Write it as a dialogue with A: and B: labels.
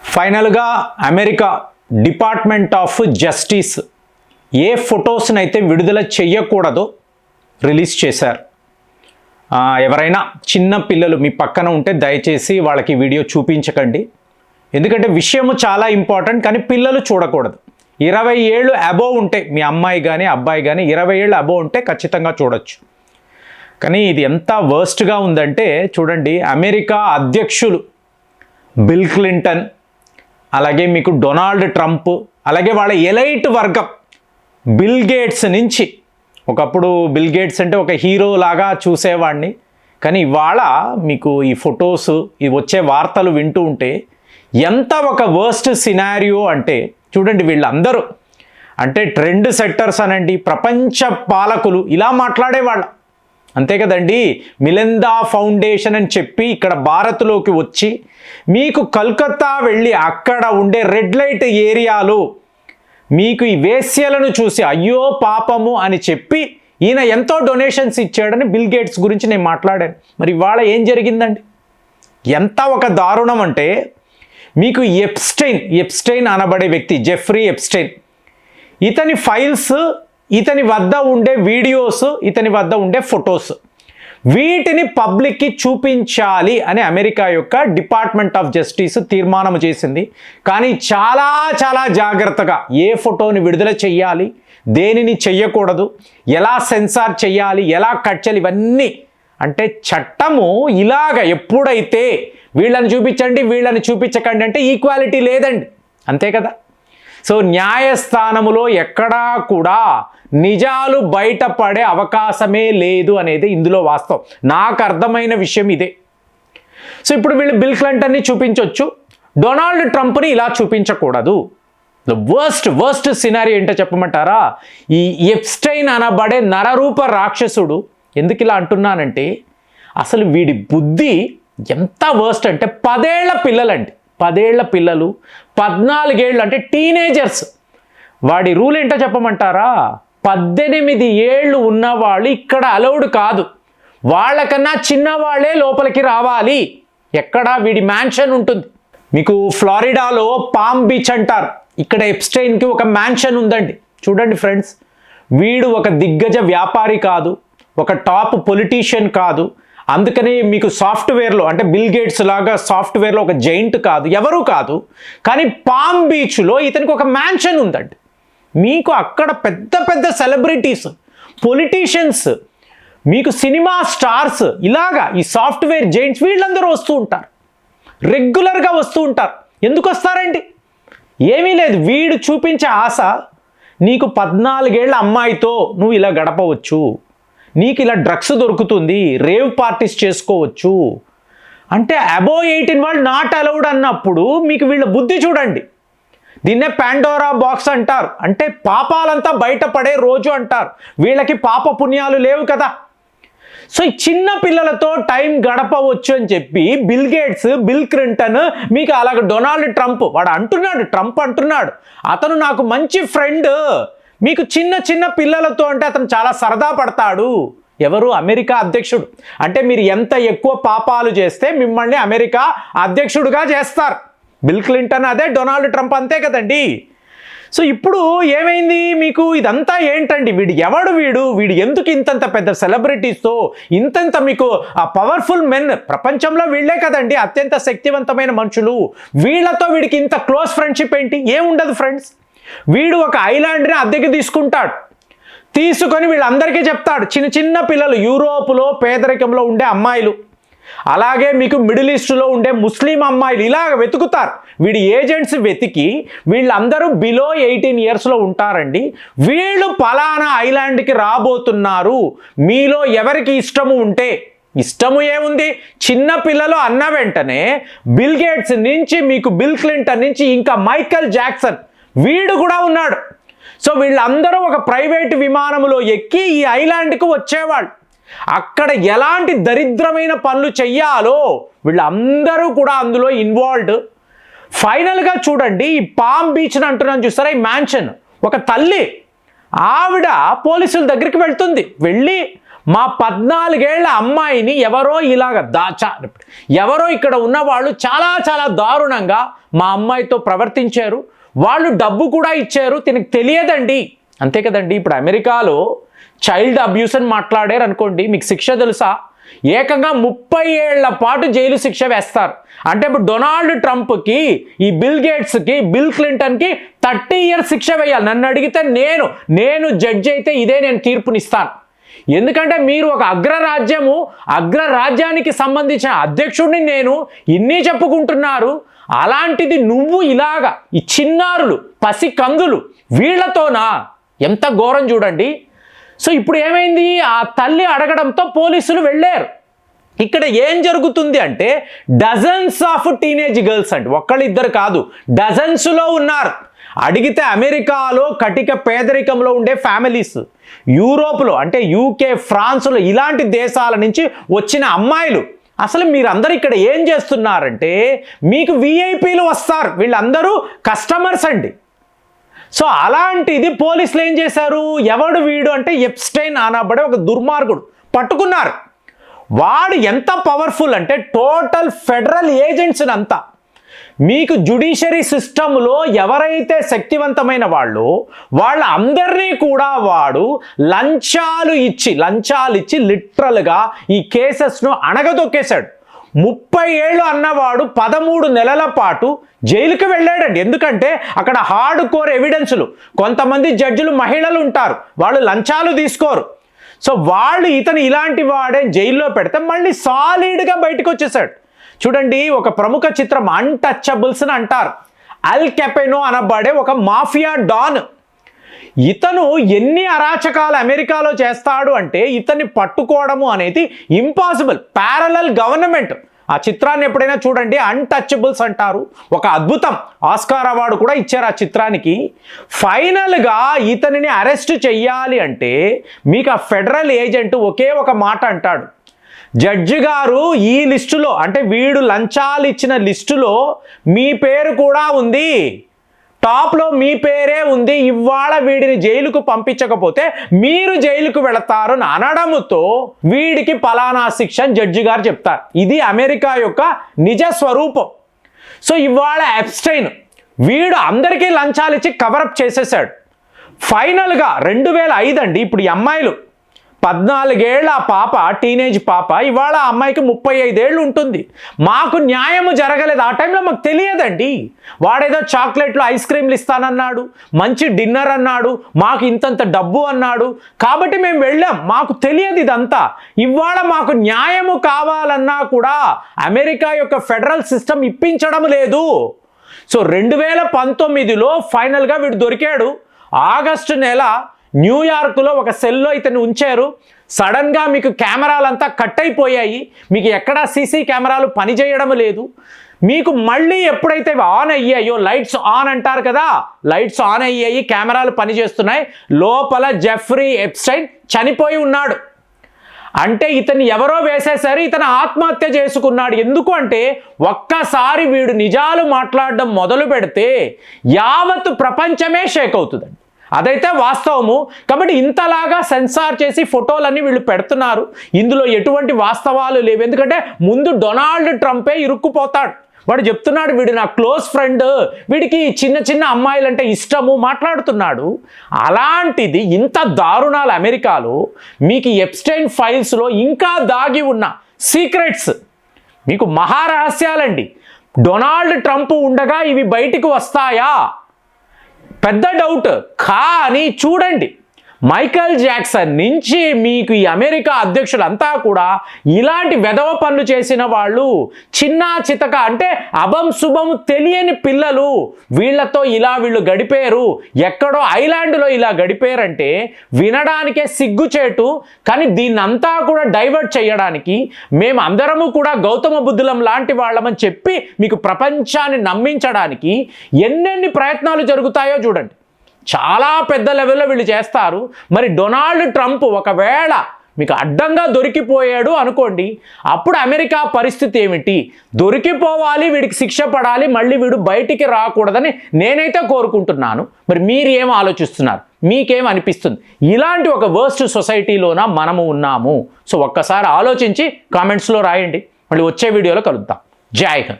A: ఫైనల్గా America department of justice A ఫొటోస్ని అయితే విడుదల చేయకూడదో రిలీజ్ చేశారు. ఎవరైనా చిన్న పిల్లలు మీ పక్కన ఉంటే దయచేసి వాళ్ళకి వీడియో చూపించకండి, ఎందుకంటే విషయము చాలా ఇంపార్టెంట్. కానీ పిల్లలు చూడకూడదు. 20 ఏళ్ళు అబోవ్ ఉంటే మీ అమ్మాయి కానీ అబ్బాయి కానీ 20 ఏళ్ళు అబోవ్ ఉంటే ఖచ్చితంగా చూడొచ్చు. కానీ ఇది ఎంత వర్స్ట్గా ఉందంటే చూడండి, అమెరికా అధ్యక్షులు బిల్ క్లింటన్, అలాగే మీకు డొనాల్డ్ ట్రంప్, అలాగే వాళ్ళ ఎలైట్ వర్గం బిల్ గేట్స్ నుంచి, ఒకప్పుడు బిల్ గేట్స్ అంటే ఒక హీరో లాగా చూసేవాడిని, కానీ ఇవాళ మీకు ఈ ఫొటోస్ ఇవి వచ్చే వార్తలు వింటూ ఉంటే ఎంత ఒక వర్స్ట్ సినారియో అంటే చూడండి. వీళ్ళందరూ అంటే ట్రెండ్ సెట్టర్స్ అనండి, ప్రపంచ పాలకులు ఇలా మాట్లాడేవాళ్ళ, అంతే కదండి. మిలిందా ఫౌండేషన్ అని చెప్పి ఇక్కడ భారత్లోకి వచ్చి మీకు కల్కత్తా వెళ్ళి అక్కడ ఉండే రెడ్ లైట్ ఏరియాలో మీకు ఈ వేశ్యలను చూసి అయ్యో పాపము అని చెప్పి ఈయన ఎంతో డొనేషన్స్ ఇచ్చాడని బిల్ గేట్స్ గురించి నేను మాట్లాడాను. మరి ఇవాళ ఏం జరిగిందండి? ఎంత ఒక దారుణం అంటే మీకు ఎప్స్టైన్ అనబడే వ్యక్తి, జెఫ్రీ ఎప్స్టైన్, ఇతని ఫైల్స్, ఇతని వద్ద ఉండే వీడియోస్, ఇతని వద్ద ఉండే ఫొటోస్, వీటిని పబ్లిక్కి చూపించాలి అని అమెరికా యొక్క డిపార్ట్మెంట్ ఆఫ్ జస్టిస్ తీర్మానం చేసింది. కానీ చాలా చాలా జాగ్రత్తగా ఏ ఫోటోని విడుదల చెయ్యాలి, దేనిని చెయ్యకూడదు, ఎలా సెన్సార్ చెయ్యాలి, ఎలా కట్ చేయాలి, ఇవన్నీ అంటే చట్టము ఇలాగ ఎప్పుడైతే వీళ్ళని చూపించండి వీళ్ళని చూపించకండి అంటే ఈక్వాలిటీ లేదండి, అంతే కదా. సో న్యాయస్థానములో ఎక్కడా కూడా నిజాలు బయటపడే అవకాశమే లేదు అనేది ఇందులో వాస్తవం. నాకు అర్థమైన విషయం ఇదే. సో ఇప్పుడు వీళ్ళు బిల్ క్లింటన్ని చూపించవచ్చు, డొనాల్డ్ ట్రంప్ని ఇలా చూపించకూడదు. ద వర్స్ట్ సినారీ ఏంటో చెప్పమంటారా? ఈ ఎప్స్టైన్ అనబడే నరరూప రాక్షసుడు, ఎందుకు ఇలా అంటున్నానంటే అసలు వీడి బుద్ధి ఎంత వర్స్ట్ అంటే 10 ఏళ్ల పిల్లలండి, 10 ఏళ్ల పిల్లలు, 14 ఏళ్ళు అంటే టీనేజర్స్. వాడి రూల్ ఏంటో చెప్పమంటారా? 18 ఏళ్ళు ఉన్నవాళ్ళు ఇక్కడ అలౌడ్ కాదు, వాళ్ళకన్నా చిన్నవాళ్లే లోపలికి రావాలి. ఎక్కడ వీడి మ్యాన్షన్ ఉంటుంది మీకు ఫ్లోరిడాలో పామ్ బీచ్ అంటారు, ఇక్కడ ఎప్స్టైన్కి ఒక మ్యాన్షన్ ఉందండి. చూడండి ఫ్రెండ్స్, వీడు ఒక దిగ్గజ వ్యాపారి కాదు, ఒక టాప్ పొలిటీషియన్ కాదు, అందుకని మీకు సాఫ్ట్వేర్లో అంటే బిల్ గేట్స్ లాగా సాఫ్ట్వేర్లో ఒక జైంట్ కాదు, ఎవరు కాదు. కానీ పామ్ బీచ్లో ఇతనికి ఒక మ్యాన్షన్ ఉందండి. మీకు అక్కడ పెద్ద పెద్ద సెలబ్రిటీస్, పొలిటీషియన్స్, మీకు సినిమా స్టార్స్, ఇలాగా ఈ సాఫ్ట్వేర్ జైంట్స్ వీళ్ళందరూ వస్తూ ఉంటారు, రెగ్యులర్గా వస్తూ ఉంటారు. ఎందుకు వస్తారండి? ఏమీ లేదు, వీడు చూపించే ఆశ నీకు 14 ఏళ్ల అమ్మాయితో నువ్వు ఇలా గడపవచ్చు, నీకు ఇలా డ్రగ్స్ దొరుకుతుంది, రేవ్ పార్టీస్ చేసుకోవచ్చు అంటే అబోవ్ 18 వాళ్ళు నాట్ అలౌడ్ అన్నప్పుడు మీకు వీళ్ళ బుద్ధి చూడండి. దీన్నే పాండోరా బాక్స్ అంటారు, అంటే పాపాలంతా బయటపడే రోజు అంటారు. వీళ్ళకి పాప పుణ్యాలు లేవు కదా. సో ఈ చిన్న పిల్లలతో టైం గడపవచ్చు అని చెప్పి బిల్ గేట్స్, బిల్ క్లింటన్, మీకు అలాగ డొనాల్డ్ ట్రంప్, వాడు అంటున్నాడు, ట్రంప్ అంటున్నాడు అతను నాకు మంచి ఫ్రెండ్, మీకు చిన్న పిల్లలతో అంటే అతను చాలా సరదా పడతాడు. ఎవరు? అమెరికా అధ్యక్షుడు. అంటే మీరు ఎంత ఎక్కువ పాపాలు చేస్తే మిమ్మల్ని అమెరికా అధ్యక్షుడుగా చేస్తారు. బిల్ క్లింటన్ అదే, డొనాల్డ్ ట్రంప్ అంతే కదండి. సో ఇప్పుడు ఏమైంది మీకు? ఇదంతా ఏంటండి? వీడు ఎందుకు ఇంతంత పెద్ద సెలబ్రిటీస్తో ఇంతంత మీకు ఆ పవర్ఫుల్ మెన్, ప్రపంచంలో వీళ్ళే కదండి అత్యంత శక్తివంతమైన మనుషులు, వీళ్ళతో వీడికి ఇంత క్లోజ్ ఫ్రెండ్షిప్ ఏంటి? ఏముండదు ఫ్రెండ్స్. వీడు ఒక ఐలాండ్ని అద్దెకి తీసుకొని వీళ్ళందరికీ చెప్తాడు. చిన్న పిల్లలు, యూరోపులో పేదరికంలో ఉండే అమ్మాయిలు, అలాగే మీకు మిడిల్ ఈస్ట్లో ఉండే ముస్లిం అమ్మాయిలు ఇలాగ వెతుకుతారు. వీడి ఏజెంట్స్ వెతికి వీళ్ళందరూ బిలో 18 ఇయర్స్లో ఉంటారండి. వీళ్ళు పలానా ఐలాండ్కి రాబోతున్నారు, మీలో ఎవరికి ఇష్టము ఉంటే, ఇష్టము ఏముంది, చిన్న పిల్లలు అన్న వెంటనే బిల్ గేట్స్ నుంచి మీకు బిల్ క్లింటన్ నుంచి ఇంకా మైకేల్ జాక్సన్ వీడు కూడా ఉన్నాడు. సో వీళ్ళందరూ ఒక ప్రైవేట్ విమానంలో ఎక్కి ఈ ఐలాండ్కి వచ్చేవాళ్ళు. అక్కడ ఎలాంటి దరిద్రమైన పనులు చెయ్యాలో వీళ్ళందరూ కూడా అందులో ఇన్వాల్వ్డ్. ఫైనల్గా చూడండి, ఈ పామ్ బీచ్ని అంటున్నాను చూస్తారా, ఈ మ్యాన్షన్, ఒక తల్లి ఆవిడ పోలీసుల దగ్గరికి వెళ్తుంది, వెళ్ళి మా 14 ఏళ్ల అమ్మాయిని ఎవరో ఇలాగ ఎవరో ఇక్కడ ఉన్న వాళ్ళు చాలా చాలా దారుణంగా మా అమ్మాయితో ప్రవర్తించారు, వాళ్ళు డబ్బు కూడా ఇచ్చారు, తినకు తెలియదండి. అంతే కదండి. ఇప్పుడు అమెరికాలో చైల్డ్ అబ్యూస్ అని మాట్లాడారు అనుకోండి, మీకు శిక్ష తెలుసా? ఏకంగా 30 ఏళ్ల పాటు జైలు శిక్ష వేస్తారు. అంటే ఇప్పుడు డొనాల్డ్ ట్రంప్కి, ఈ బిల్ గేట్స్కి, బిల్ క్లింటన్కి 30 ఇయర్స్ శిక్ష వేయాలి. నన్ను అడిగితే నేను జడ్జి అయితే ఇదే నేను తీర్పునిస్తాను. ఎందుకంటే మీరు ఒక అగ్రరాజ్యానికి సంబంధించిన అధ్యక్షుడిని నేను ఇన్ని చెప్పుకుంటున్నారు. అలాంటిది నువ్వు ఇలాగా ఈ చిన్నారులు, పసికందులు వీళ్లతోనా? ఎంత ఘోరం చూడండి. సో ఇప్పుడు ఏమైంది? ఆ తల్లి అడగడంతో పోలీసులు వెళ్ళారు. ఇక్కడ ఏం జరుగుతుంది అంటే డజన్స్ ఆఫ్ టీనేజ్ గర్ల్స్ అండి, ఒక్కళ్ళిద్దరు కాదు, డజన్స్లో ఉన్నారు. అడిగితే అమెరికాలో కటిక పేదరికంలో ఉండే ఫ్యామిలీస్, యూరోప్లో అంటే యూకే, ఫ్రాన్స్లో ఇలాంటి దేశాల నుంచి వచ్చిన అమ్మాయిలు. అసలు మీరందరూ ఇక్కడ ఏం చేస్తున్నారంటే మీకు విఐపీలు వస్తారు, వీళ్ళందరూ కస్టమర్స్ అండి. సో అలాంటిది పోలీసులు ఏం చేశారు? ఎవడు వీడు అంటే ఎప్స్టైన్ అనబడే ఒక దుర్మార్గుడు పట్టుకున్నారు. వాడు ఎంత పవర్ఫుల్ అంటే టోటల్ ఫెడరల్ ఏజెంట్స్ అంతా, మీకు జ్యుడిషియరీ సిస్టంలో ఎవరైతే శక్తివంతమైన వాళ్ళ అందరినీ కూడా వాడు లంచాలు ఇచ్చి లిటరల్గా ఈ కేసెస్ను అణగదొక్కేశాడు. 30 ఏళ్ళు అన్నవాడు 13 నెలల పాటు జైలుకి వెళ్ళాడండి. ఎందుకంటే అక్కడ హార్డ్ కోర్ ఎవిడెన్సులు, కొంతమంది జడ్జిలు మహిళలు ఉంటారు, వాళ్ళు లంచాలు తీసుకోరు. సో వాళ్ళు ఇలాంటి వాడే జైల్లో పెడితే మళ్ళీ సాలిడ్గా బయటకు వచ్చేసాడు. చూడండి, ఒక ప్రముఖ చిత్రం అన్టచబుల్స్ అని అంటారు. అల్ కెపెనో అనబడే ఒక మాఫియా డాన్. ఇతను ఎన్ని అరాచకాలు అమెరికాలో చేస్తాడు అంటే ఇతన్ని పట్టుకోవడము అనేది ఇంపాసిబుల్. Parallel government. ఆ చిత్రాన్ని ఎప్పుడైనా చూడండి, అన్టచబుల్స్ అంటారు. ఒక అద్భుతం, ఆస్కార్ అవార్డు కూడా ఇచ్చారు ఆ చిత్రానికి. ఫైనల్గా ఇతనిని అరెస్ట్ చెయ్యాలి అంటే మీకు ఆ ఫెడరల్ ఏజెంట్ ఒకే ఒక మాట అంటాడు, జడ్జి గారు ఈ లిస్టులో అంటే వీడు లంచాలు ఇచ్చిన లిస్టులో మీ పేరు కూడా ఉంది, టాప్లో మీ పేరే ఉంది, ఇవాళ వీడిని జైలుకు పంపించకపోతే మీరు జైలుకు వెళతారు అని అనడంతో వీడికి పలానా శిక్ష అని జడ్జి గారు చెప్తారు. ఇది అమెరికా యొక్క నిజ స్వరూపం. సో ఇవాళ ఎప్స్టైన్ వీడు అందరికీ లంచాలు ఇచ్చి కవరప్ చేసేసాడు. ఫైనల్గా 2005 అండి, ఇప్పుడు ఈ అమ్మాయిలు 14 ఏళ్ల పాప, టీనేజ్ పాప, ఇవాళ ఆ అమ్మాయికి 35 ఏళ్ళు ఉంటుంది. మాకు న్యాయము జరగలేదు. ఆ టైంలో మాకు తెలియదండి. వాడేదో చాక్లెట్లు, ఐస్ క్రీమ్లు ఇస్తానన్నాడు, మంచి డిన్నర్ అన్నాడు, మాకు ఇంతంత డబ్బు అన్నాడు, కాబట్టి మేము వెళ్ళాం, మాకు తెలియదు ఇదంతా. ఇవాళ మాకు న్యాయము కావాలన్నా కూడా అమెరికా యొక్క ఫెడరల్ సిస్టమ్ ఇప్పించడం లేదు. సో 2019లో ఫైనల్గా వీడు దొరికాడు. ఆగస్టు నెల న్యూయార్క్లో ఒక సెల్లో ఇతను ఉంచారు. సడన్గా మీకు కెమెరాలంతా కట్ అయిపోయాయి, మీకు ఎక్కడా సీసీ కెమెరాలు పనిచేయడం లేదు. మీకు మళ్ళీ ఎప్పుడైతే ఆన్ అయ్యాయో, లైట్స్ ఆన్ అంటారు కదా, లైట్స్ ఆన్ అయ్యాయి, కెమెరాలు పనిచేస్తున్నాయి, లోపల జెఫ్రీ ఎప్స్టైన్ చనిపోయి ఉన్నాడు. అంటే ఇతను ఎవరో వేసేసరి ఇతను ఆత్మహత్య చేసుకున్నాడు. ఎందుకు అంటే ఒక్కసారి వీడు నిజాలు మాట్లాడడం మొదలు పెడితే యావత్ ప్రపంచమే షేక్ అవుతుందండి. అదైతే వాస్తవము. కాబట్టి ఇంతలాగా సెన్సార్ చేసి ఫోటోలన్నీ వీళ్ళు పెడుతున్నారు. ఇందులో ఎటువంటి వాస్తవాలు లేవు. ఎందుకంటే ముందు డొనాల్డ్ ట్రంపే ఇరుక్కుపోతాడు. వాడు చెప్తున్నాడు, వీడు నా క్లోజ్ ఫ్రెండ్, వీడికి చిన్న చిన్న అమ్మాయిలంటే ఇష్టము మాట్లాడుతున్నాడు. అలాంటిది ఇంత దారుణాలు అమెరికాలో. మీకు ఎప్స్టైన్ ఫైల్స్లో ఇంకా దాగి ఉన్న సీక్రెట్స్, మీకు మహారహస్యాలండి. డొనాల్డ్ ట్రంప్ ఉండగా ఇవి బయటికి వస్తాయా? పెద్ద డౌట్. కానీ చూడండి, మైకేల్ జాక్సన్ నుంచి మీకు ఈ అమెరికా అధ్యక్షులంతా కూడా ఇలాంటి వెధవ పనులు చేసిన వాళ్ళు, చిన్న చితక అంటే అభం శుభం తెలియని పిల్లలు, వీళ్ళతో వీళ్ళు గడిపారు. ఎక్కడో ఐలాండ్లో ఇలా గడిపారంటే వినడానికే సిగ్గుచేటు. కానీ దీన్నంతా కూడా డైవర్ట్ చేయడానికి మేము అందరము కూడా గౌతమ బుద్ధులం లాంటి వాళ్ళమని చెప్పి మీకు ప్రపంచాన్ని నమ్మించడానికి ఎన్నెన్ని ప్రయత్నాలు జరుగుతాయో చూడండి. చాలా పెద్ద లెవెల్లో వీళ్ళు చేస్తారు. మరి డొనాల్డ్ ట్రంప్ ఒకవేళ మీకు అడ్డంగా దొరికిపోయాడు అనుకోండి, అప్పుడు అమెరికా పరిస్థితి ఏమిటి? దొరికిపోవాలి, వీడికి శిక్ష పడాలి, మళ్ళీ వీడు బయటికి రాకూడదని నేనైతే కోరుకుంటున్నాను. మరి మీరు ఏం ఆలోచిస్తున్నారు? మీకేం అనిపిస్తుంది? ఇలాంటి ఒక వర్స్ట్ సొసైటీలోన మనము ఉన్నాము. సో ఒక్కసారి ఆలోచించి కామెంట్స్లో రాయండి. మళ్ళీ వచ్చే వీడియోలో కలుద్దాం. జై హింద్.